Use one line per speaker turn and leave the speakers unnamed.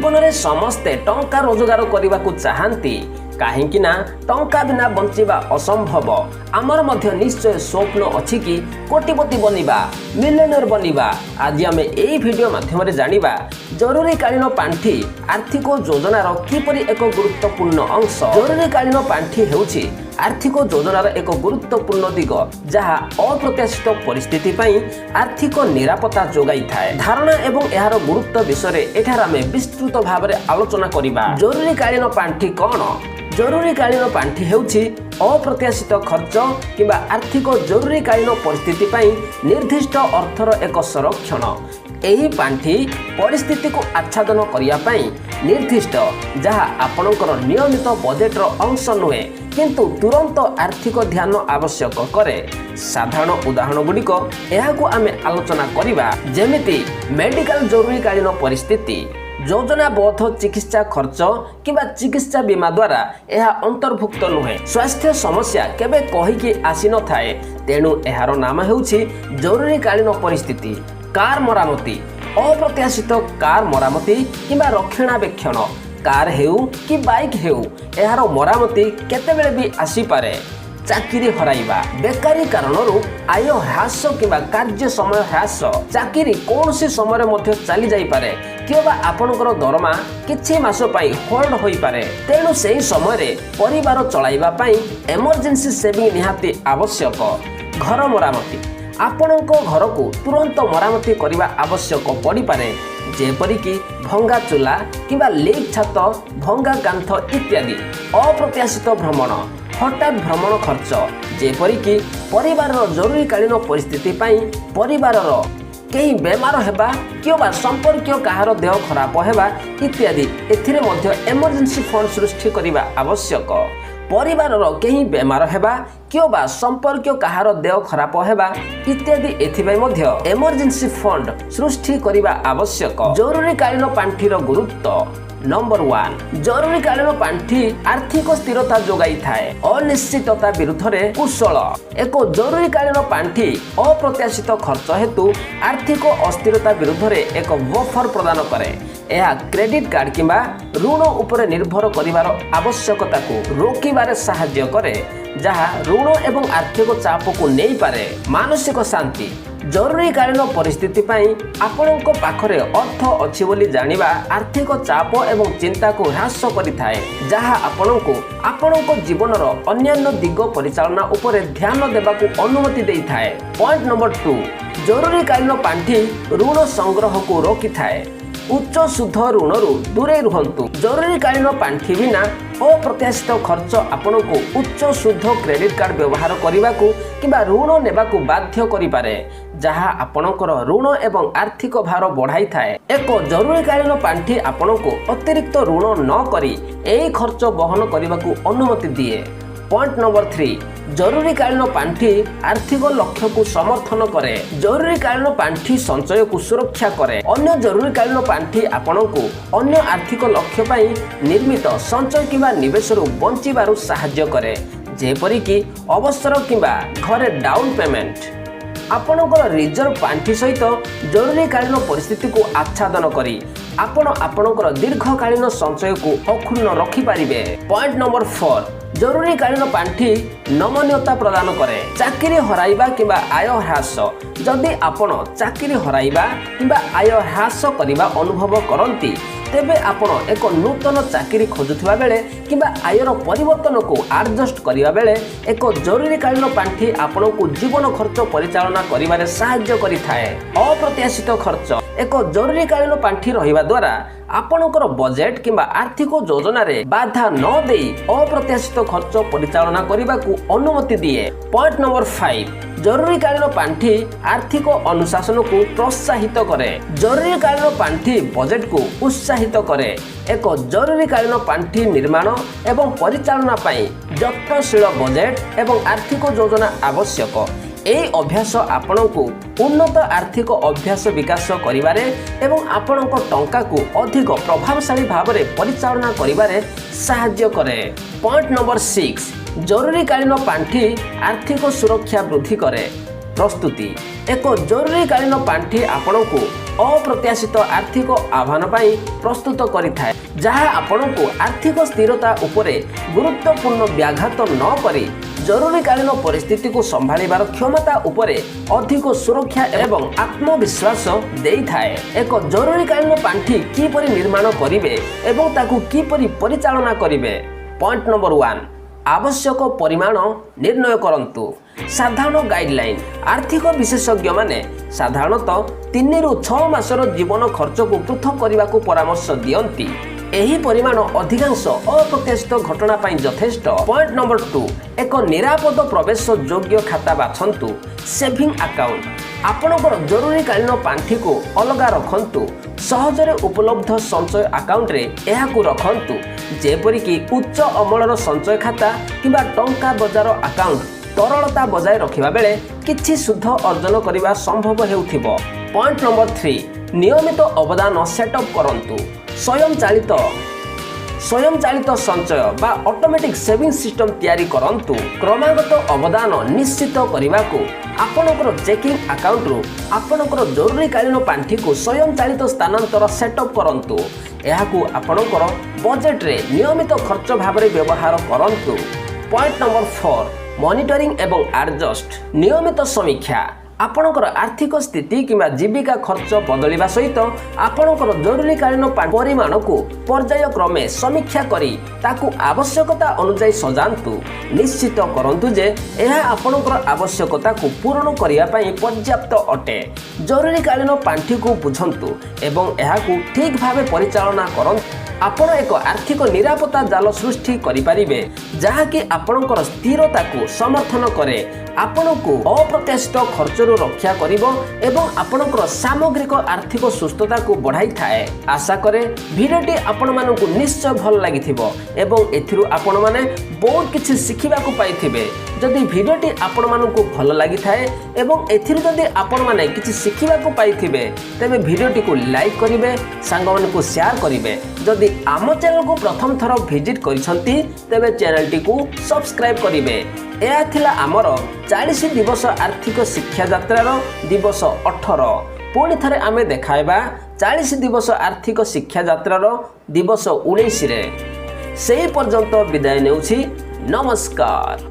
जीवन में समस्ते टंका रोजगार करने को चाहती कहीं ना टंका बिना बंचिबा असंभव। आमर मध्य निश्चय स्वप्न अच्छी कि कोटिपति बनिबा मिलियनर बनिबा। आज आम यही वीडियो माध्यम जानिबा जरूरीकालीन पांठी आर्थिक योजनार किपरि एक गुरुत्वपूर्ण अंश। जरूरीकालीन पांठी हेउछि आर्थिक योजनार एक गुरुत्वपूर्ण दिग जहाँ अप्रत्याशित परिस्थिति पई आर्थिक निरापत्ता जोगाई थाए। धारणा एवं एहार गुरुत्व विषय एठार आमे विस्तृत भाव में आलोचना करिबा। जरूरीकालीन पांठी कौन? जरूरीकालीन पांठी हेउछि अप्रत्याशित खर्च किंबा आर्थिक जरूरीकालीन परिस्थिति पई निर्दिष्ट अर्थर एक संरक्षण। एही पांठी परिस्थिति को आच्छादन करिया पई निर्दिष्ट जहाँ आपणकर नियमित बजेटर अंश नुहे किंतु तुरंत आर्थिक ध्यान आवश्यक करे। साधारण उदाहरण गुड़िक एहाकु आमे आलोचना करिबा जेमिति मेडिकल जरूरीकालीन परिस्थिति, योजनाबद्ध चिकित्सा खर्च किंबा चिकित्सा बीमा द्वारा यह अंतर्भुक्त नुहे। स्वास्थ्य समस्या केबे कहिकी आसी न थाए तेणु एहार नाम हेउछि जरूरीकालीन परिस्थिति। कार मरामती, अप्रत्याशित कार मरामती किंबा रक्षणाबेक्षण, कार हेउ कि बाइक हेउ एहार मरामती केतेबेले भी आसी पारे। चाकरी हराइबा, बेकारी कारणरू आय ह्रास किंबा कार्य समय ह्रास, चाकरी कौन सी समय मध्य चली जाई पारे किंबा आपनकर दरमा किछि मास पई होल्ड होई पारे। तेणु सेही समय रे परिवार चलाइबा पई इमरजेंसी सेविंग निहाती आवश्यक। घर मरामती, आपणको घर को तुरंत मरामती करने आवश्यक पड़ी पारे जेपरिकी भंगा चूल्हा किंबा लीक छात, भंगा कांथ इत्यादि। अप्रत्याशित भ्रमण, हठात भ्रमण खर्च जेपरिकी परिवार जरूरीकालीन परिस्थिति पई परिवार कहीं बेमार हेबा किंबा संपर्कीय कहार देह खराब हेबा इत्यादि एथिरे मध्य इमरजेंसी फंड सृष्टि करने आवश्यक। परिवार कहीं बेमार हेबा किंबा संपर्कीय कहार देह खराब हेबा इत्यादि एथिबाई मध्य इमरजेंसी फंड सृष्टि करने आवश्यक। जरूरीकालीन पांठीर गुरुत्व नंबर 1, जरूरीकालीन पांठी आर्थिक स्थिरता जोगाई थाए। अनिश्चितता विरुद्ध रे कुशल। एक जरूरीकालीन पांठी अप्रत्याशित खर्च हेतु आर्थिक अस्थिरता विरुद्ध रे एक बफर प्रदान करे। यह क्रेडिट कार्ड किंबा ऋण उपर निर्भर करिवार आवश्यकता को रोकिबारे सहायता करे जहाँ ऋण एवं आर्थिक चाप को नहीं पारे। मानसिक शांति, जरूरीकालीन परिस्थिति पई आपणक पाखरे अर्थ अछि बोली जानिबा आर्थिक चाप एवं चिंता को ह्रास करिथाए जहाँ आपणक जीवनर अन्यान्य दिग परिचालना उपरे ध्यान देबाकू अनुमति देइथाए। पॉइंट नंबर 2, जरूरीकालीन पांठी ऋण संग्रह को रोकिथाए। उच्च सुध ऋणरू दूरे रुहंतु। जरूरीकालीन पांठी बिना अप्रत्याशित खर्च आपनको उच्च सुध क्रेडिट कार्ड व्यवहार करने किंबा ऋण नेबाकू बाध्य करिपारे जहाँ आपणकर ऋण एवं आर्थिक भार बढ़ाई थाए। एक जरूरीकालीन पांठी आपनको अतिरिक्त ऋण न करी एही खर्च बहन करने अनुमति दिए। पॉइंट नंबर 3, जरूरीकालीन पांठी आर्थिक लक्ष्य को समर्थन करे। जरूरीकालीन पांठी संचय को सुरक्षा करे। अन्य जरूरीकालीन पांठी आपनको अन्य आर्थिक लक्ष्य पई निर्मित संचय किंबा निवेश बंचिबारु सहायता करे जेपरिकी अवसर किंबा घरे डाउन पेमेंट। आपणकर रिजर्व पांठी सहित जरूरीकालीन परिस्थिति को आच्छादन करी आपणकर दीर्घकालीन संचय को अक्षुण्ण रखिपारिबे। पॉइंट नंबर 4, जरूरीकालीन पांठी नमनीयता प्रदान करे। चाकरी हराइबा किंबा आय ह्रास, जदि आपण चाकरी हराइबा किंबा आय ह्रास करिबा अनुभव करंती तेबे आपण एक नूतन चाकरी खोजुथिबा बेले किंबा आयर परिवर्तन को एडजस्ट करिबा बेले एक जरूरीकालीन पांठी आपणको जीवन खर्च परिचालना करिबारे सहायता करिथाए। अप्रत्याशित खर्च, एक जरूरीकालीन पांठी रहिबा द्वारा आपणकर बजेट किंबा आर्थिक योजना रे बाधा न देई अप्रत्याशित खर्च परिचालना करिबाकू अनुमति दिए। पॉइंट नंबर 5, जरूरीकालीन पांठी आर्थिक अनुशासन को प्रोत्साहित करे। जरूरीकालीन पांठी बजेट को उत्साहित करे। एक जरूरीकालीन पांठी निर्माण एवं परिचालना पई यत्नशील बजेट एवं आर्थिक योजना आवश्यक। एई अभ्यास आपणको उन्नत आर्थिक अभ्यास विकास करिबारे एवं आपणको टंका को अधिक प्रभावशाली भाव में परिचालना करिबारे सहायता करे। पॉइंट नंबर 6, जरूरीकालीन पांठी आर्थिक सुरक्षा वृद्धि करे। प्रस्तुति, एक जरूरीकालीन पांठी आपणको अप्रत्याशित आर्थिक आह्वान पाई प्रस्तुत करिथाए जहाँ आपनकु आर्थिक स्थिरता उपरे गुरुत्वपूर्ण व्याघात न करी जरूरीकालीन परिस्थिति को संभाळिबार क्षमता उपरे अधिक सुरक्षा एवं आत्मविश्वास देइथाए। एक जरूरीकालीन पांठी किपरि निर्माण करिवे एवं ताकु किपरि परिचालना करिवे। पॉइंट नंबर 1 आवश्यक परिमाण निर्णय करंतु। साधारण गाइडलाइन आर्थिक विशेषज्ञ माने साधारणतः 3 ରୁ 6 मासर जीवन खर्च को पृथक करने को परामर्श दियंती। एही परिमाण अधिकांश अप्रत्याशित घटना पाई यथेष्ट। पॉइंट नंबर 2 एक निरापद प्रवेश योग्य खाता बाछंतु। सेविंग अकाउंट आपणकर जरूरीकालीन पांठी को अलग रखंतु। सहजरे उपलब्ध संचय अकाउंट रे एहाकु रखंतु जेपरिकी उच्च अमलर संचय खाता किंबा टंका बजार अकाउंट तरलता बजाय रखिबा बेले किछि शुद्ध अर्जन करिबा संभव हेउथिबो। पॉइंट नंबर 3 नियमित अवदान सेटअप करंतु। स्वयंचालित संचय बा ऑटोमेटिक सेविंग सिस्टम तैयारी करंतु। क्रमागत अवदान निश्चित करिबाकू आपणकर चेकिंग अकाउंट रु आपणकर जरूरीकालीन पांठी को स्वयंचालित स्थानांतर सेटअप करंतु। एहाकू आपणकर बजेट रे नियमित खर्च भाबरे व्यवहार करंतु। पॉइंट नंबर 4 मॉनिटरिंग एवं एडजस्ट नियमित समीक्षा आपणकर आर्थिक स्थिति किंबा जीविका खर्च बदलिबा सहित आपणकर जरूरीकालीन परिमाण को पर्यायक्रमे समीक्षा करी ताकू आवश्यकता अनुसार सजांतु। निश्चित करंतु जे एहा आपणकर आवश्यकता को पूर्ण करिया पई पर्याप्त अटे। जरूरीकालीन पांठी को बुझंतु एवं एहा को ठीक भाबे परिचालना करंतु। आपण एक आर्थिक निरापत्ता जाल सृष्टि करिपारिबे जहा कि आपणकर स्थिरता को समर्थन करे, आपणको अप्रत्याशित खर्चरू रक्षा करिवो एवं आपणकर सामग्रिक आर्थिक सुस्थता को बढ़ाई थाए। आशा करे भिडियोटी आपण मानकु निश्चय भल लागिथिबो एवं एथिरु आपण माने बहुत किछि शिखिबाकू पाइथिबे। जदि भिडियोटी आपण मानकु भल लागि थाए एवं एथिरु जदि आपण माने किछि शिखिबाकू पाइथिबे तेबे भिडियोटी को लाइक करिवे, सांग मानकु शेयर करिवे। जदि आम चैनल को प्रथम थर विजिट करिसंती तेबे चैनल टी को सब्सक्राइब करिवे। यह थिला आमर 40 दिवस आर्थिक शिक्षा यात्रार दिवस 18। पुणी थरे आमे देखाइबा 40 दिवस आर्थिक शिक्षा यात्रार दिवस 19 रे। सेही पर्यंत विदाय नेउछि। नमस्कार।